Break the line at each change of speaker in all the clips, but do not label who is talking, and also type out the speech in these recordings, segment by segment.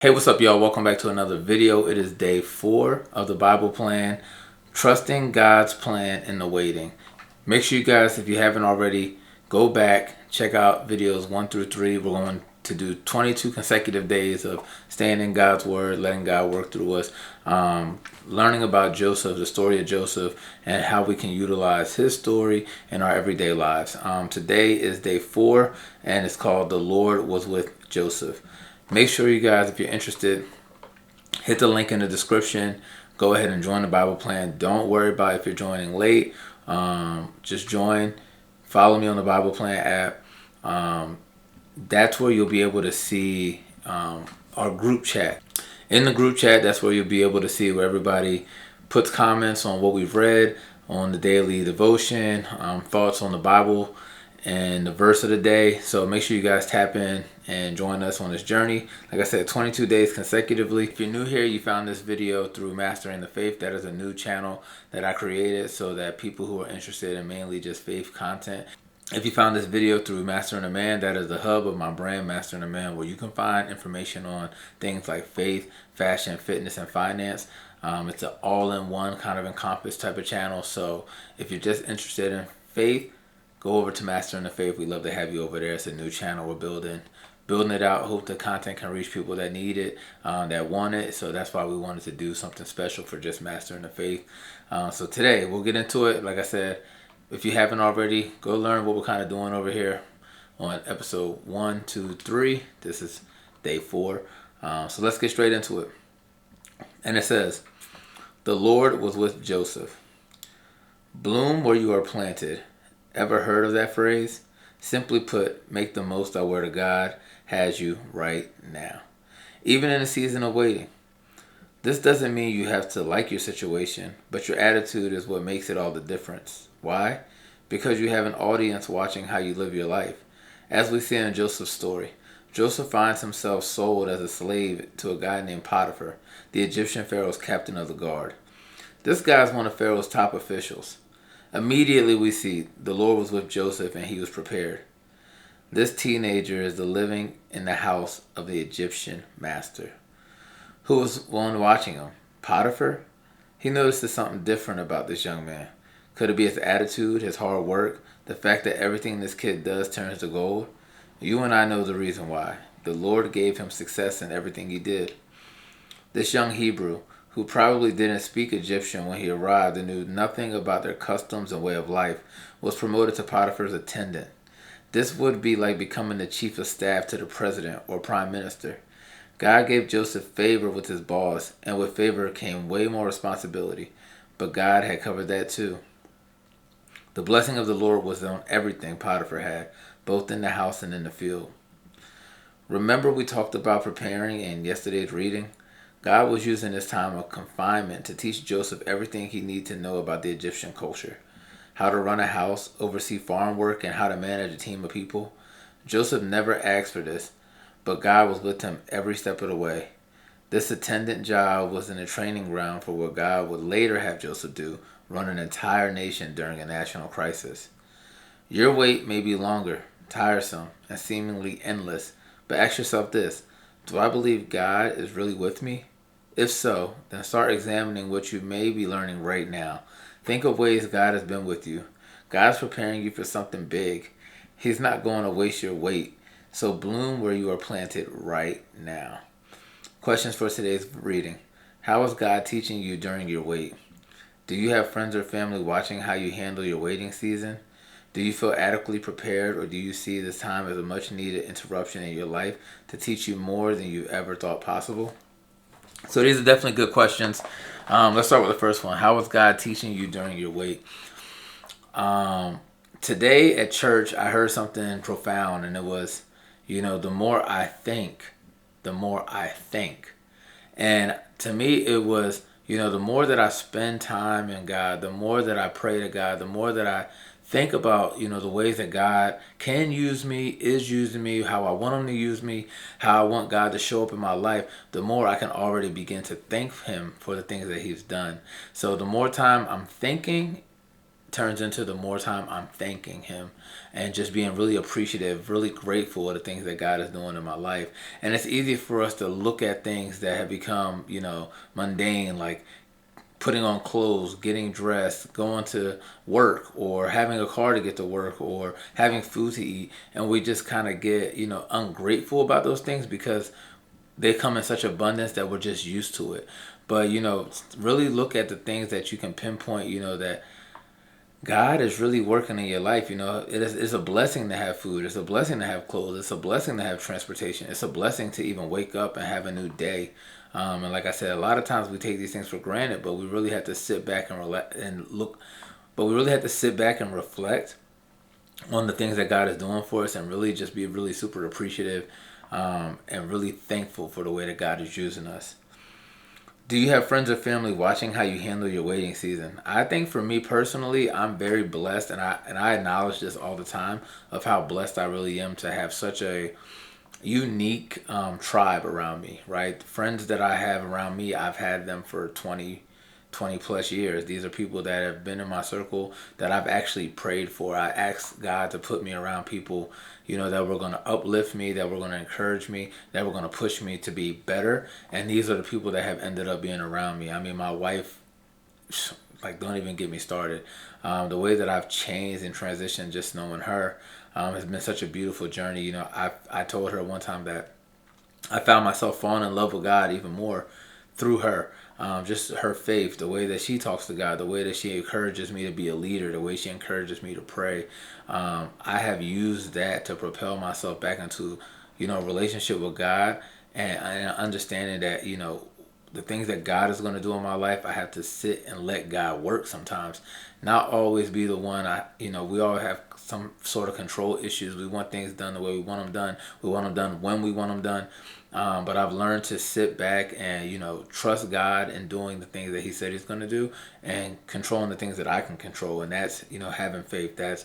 Hey, what's up, y'all? Welcome back to another video. It is day 4 of the Bible plan, trusting God's plan in the waiting. Make sure you guys, if you haven't already, go back, check out videos 1 through 3. We're going to do 22 consecutive days of staying in God's word, letting God work through us, learning about Joseph, the story of Joseph, and how we can utilize his story in our everyday lives. Today is day 4, and it's called The Lord Was With Joseph. Make sure you guys, if you're interested, hit the link in the description. Go ahead and join the Bible plan. Don't worry about if you're joining late. Just join. Follow me on the Bible plan app. That's where you'll be able to see our group chat. In the group chat, that's where you'll be able to see where everybody puts comments on what we've read, on the daily devotion, thoughts on the Bible, and the verse of the day. So make sure you guys tap in and join us on this journey. Like I said, 22 days consecutively. If you're new here, you found this video through Mastering the Faith. That is a new channel that I created so that people who are interested in mainly just faith content. If you found this video through Mastering a Man, that is the hub of my brand, Mastering a Man, where you can find information on things like faith, fashion, fitness, and finance. It's an all-in-one kind of encompass type of channel. So if you're just interested in faith, go over to Mastering the Faith. We'd love to have you over there. It's a new channel we're building it out. Hope the content can reach people that need it, that want it. So that's why we wanted to do something special for just Mastering the Faith. So today we'll get into it. Like I said, if you haven't already, go learn what we're kind of doing over here on episode 1, 2, 3. This is day 4. So let's get straight into it. And it says, the Lord was with Joseph. Bloom where you are planted. Ever heard of that phrase? Simply put, make the most of where God has you right now, even in a season of waiting. This doesn't mean you have to like your situation, but your attitude is what makes it all the difference. Why? Because you have an audience watching how you live your life. As we see in Joseph's story, Joseph finds himself sold as a slave to a guy named Potiphar, the Egyptian Pharaoh's captain of the guard. This guy's one of Pharaoh's top officials. Immediately we see the Lord was with Joseph and he was prepared. This teenager is living in the house of the Egyptian master. Who was one watching him? Potiphar? He noticed something different about this young man. Could it be his attitude, his hard work, the fact that everything this kid does turns to gold? You and I know the reason why. The Lord gave him success in everything he did. This young Hebrew, who probably didn't speak Egyptian when he arrived and knew nothing about their customs and way of life, was promoted to Potiphar's attendant. This would be like becoming the chief of staff to the president or prime minister. God gave Joseph favor with his boss, and with favor came way more responsibility. But God had covered that too. The blessing of the Lord was on everything Potiphar had, both in the house and in the field. Remember we talked about preparing in yesterday's reading? God was using this time of confinement to teach Joseph everything he needed to know about the Egyptian culture. How to run a house, oversee farm work, and how to manage a team of people. Joseph never asked for this, but God was with him every step of the way. This attendant job was in a training ground for what God would later have Joseph do, run an entire nation during a national crisis. Your wait may be longer, tiresome, and seemingly endless, but ask yourself this: do I believe God is really with me? If so, then start examining what you may be learning right now. Think of ways God has been with you. God's preparing you for something big. He's not going to waste your wait. So bloom where you are planted right now. Questions for today's reading. How is God teaching you during your wait? Do you have friends or family watching how you handle your waiting season? Do you feel adequately prepared, or do you see this time as a much needed interruption in your life to teach you more than you ever thought possible? So these are definitely good questions. Let's start with the first one. How is God teaching you during your wait? Today at church, I heard something profound, and it was, the more I think, the more I think. And to me, it was, the more that I spend time in God, the more that I pray to God, the more that I think about, the ways that God can use me, is using me, how I want him to use me, how I want God to show up in my life, the more I can already begin to thank him for the things that he's done. So the more time I'm thinking, turns into the more time I'm thanking him and just being really appreciative, really grateful of the things that God is doing in my life. And it's easy for us to look at things that have become, mundane, like putting on clothes, getting dressed, going to work, or having a car to get to work, or having food to eat. And we just kind of get, ungrateful about those things because they come in such abundance that we're just used to it. But, really look at the things that you can pinpoint, that God is really working in your life. It's a blessing to have food. It's a blessing to have clothes. It's a blessing to have transportation. It's a blessing to even wake up and have a new day. And like I said, a lot of times we take these things for granted, but we really have to sit back and relax and look. But we really have to sit back and reflect on the things that God is doing for us, and really just be really super appreciative, and really thankful for the way that God is using us. Do you have friends or family watching how you handle your waiting season? I think for me personally, I'm very blessed, and I acknowledge this all the time of how blessed I really am to have such a unique tribe around me, right? Friends that I have around me, I've had them for 20 plus years. These are people that have been in my circle that I've actually prayed for. I asked God to put me around people, that were going to uplift me, that were going to encourage me, that were going to push me to be better. And these are the people that have ended up being around me. I mean, my wife, like, don't even get me started. The way that I've changed and transitioned just knowing her has been such a beautiful journey. I told her one time that I found myself falling in love with God even more through her. Just her faith, the way that she talks to God, the way that she encourages me to be a leader, the way she encourages me to pray. I have used that to propel myself back into, a relationship with God, and understanding that, the things that God is going to do in my life, I have to sit and let God work sometimes. Not always be the one. We all have some sort of control issues. We want things done the way we want them done. We want them done when we want them done. But I've learned to sit back and, trust God in doing the things that he said he's going to do, and controlling the things that I can control. And that's, having faith. That's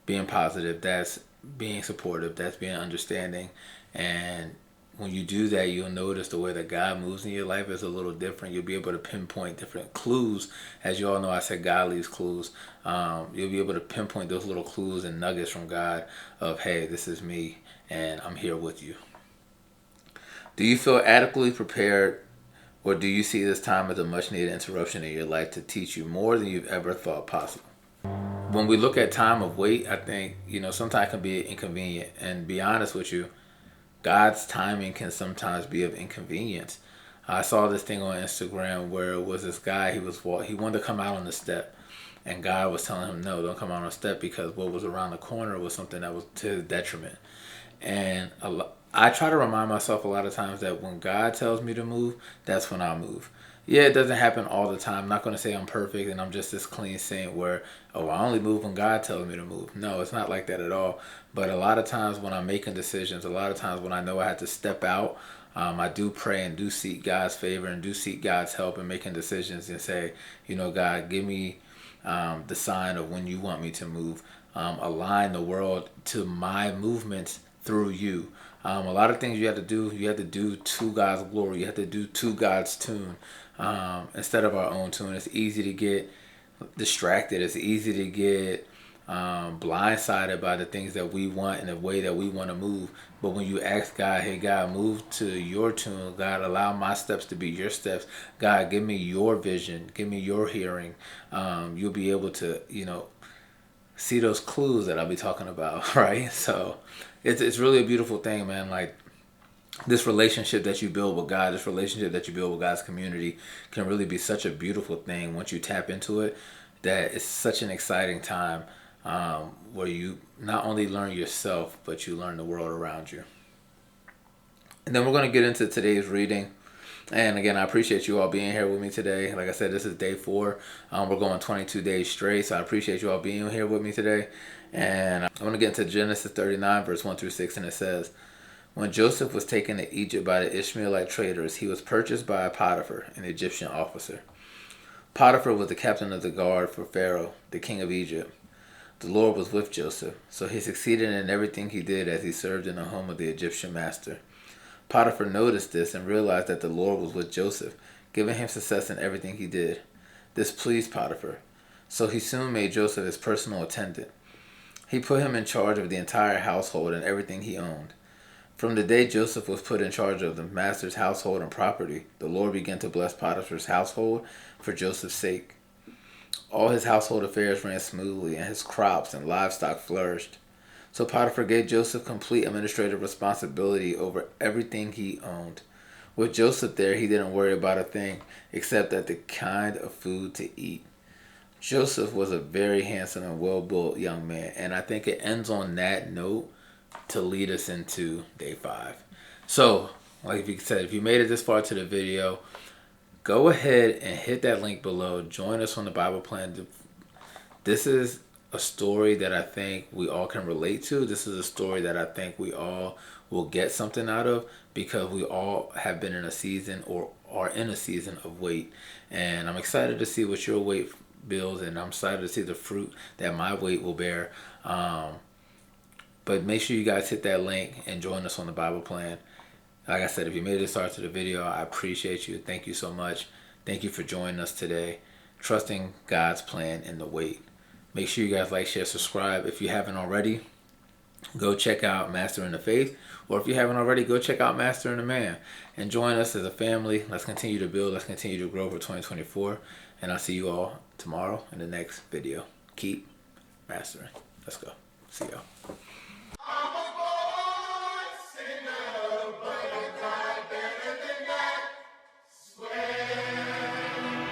being positive. That's being supportive. That's being understanding. And when you do that, you'll notice the way that God moves in your life is a little different. You'll be able to pinpoint different clues. As you all know, I said God leaves clues. You'll be able to pinpoint those little clues and nuggets from God of, hey, this is me, and I'm here with you. Do you feel adequately prepared, or do you see this time as a much needed interruption in your life to teach you more than you've ever thought possible? When we look at time of wait, I think, sometimes it can be inconvenient. And be honest with you, God's timing can sometimes be of inconvenience. I saw this thing on Instagram where it was this guy, he wanted to come out on the step. And God was telling him, no, don't come out on the step, because what was around the corner was something that was to his detriment. And I try to remind myself a lot of times that when God tells me to move, that's when I move. Yeah, it doesn't happen all the time. I'm not going to say I'm perfect and I'm just this clean saint where, oh, I only move when God tells me to move. No, it's not like that at all. But a lot of times when I'm making decisions, a lot of times when I know I have to step out, I do pray and do seek God's favor and do seek God's help in making decisions, and say, God, give me the sign of when you want me to move. Align the world to my movements through you. A lot of things you have to do to God's glory. You have to do to God's tune, instead of our own tune. It's easy to get distracted. It's easy to get blindsided by the things that we want and the way that we want to move. But when you ask God, hey, God, move to your tune. God, allow my steps to be your steps. God, give me your vision. Give me your hearing. You'll be able to, see those clues that I'll be talking about, right? So it's really a beautiful thing, man. Like, this relationship that you build with God, this relationship that you build with God's community can really be such a beautiful thing once you tap into it, that it's such an exciting time, where you not only learn yourself, but you learn the world around you. And then we're going to get into today's reading. And again, I appreciate you all being here with me today. Like I said, this is day 4. We're going 22 days straight, so I appreciate you all being here with me today. And I'm going to get into Genesis 39, verse 1 through 6, and it says, when Joseph was taken to Egypt by the Ishmaelite traders, he was purchased by Potiphar, an Egyptian officer. Potiphar was the captain of the guard for Pharaoh, the king of Egypt. The Lord was with Joseph, so he succeeded in everything he did as he served in the home of the Egyptian master. Potiphar noticed this and realized that the Lord was with Joseph, giving him success in everything he did. This pleased Potiphar. So he soon made Joseph his personal attendant. He put him in charge of the entire household and everything he owned. From the day Joseph was put in charge of the master's household and property, the Lord began to bless Potiphar's household for Joseph's sake. All his household affairs ran smoothly, and his crops and livestock flourished. So Potiphar gave Joseph complete administrative responsibility over everything he owned. With Joseph there, he didn't worry about a thing except that the kind of food to eat. Joseph was a very handsome and well-built young man, and I think it ends on that note to lead us into day 5. So, like you said, if you made it this far to the video, go ahead and hit that link below. Join us on the Bible Plan. This is a story that I think we all can relate to. This is a story that I think we all will get something out of, because we all have been in a season or are in a season of wait. And I'm excited to see what your wait builds, and I'm excited to see the fruit that my wait will bear. But make sure you guys hit that link and join us on the Bible Plan. Like I said, if you made it this far to the video, I appreciate you. Thank you so much. Thank you for joining us today. Trusting God's plan in the wait. Make sure you guys like, share, subscribe. If you haven't already, go check out Master in the Faith. Or if you haven't already, go check out Master in the Man. And join us as a family. Let's continue to build. Let's continue to grow for 2024. And I'll see you all tomorrow in the next video. Keep mastering. Let's go. See y'all.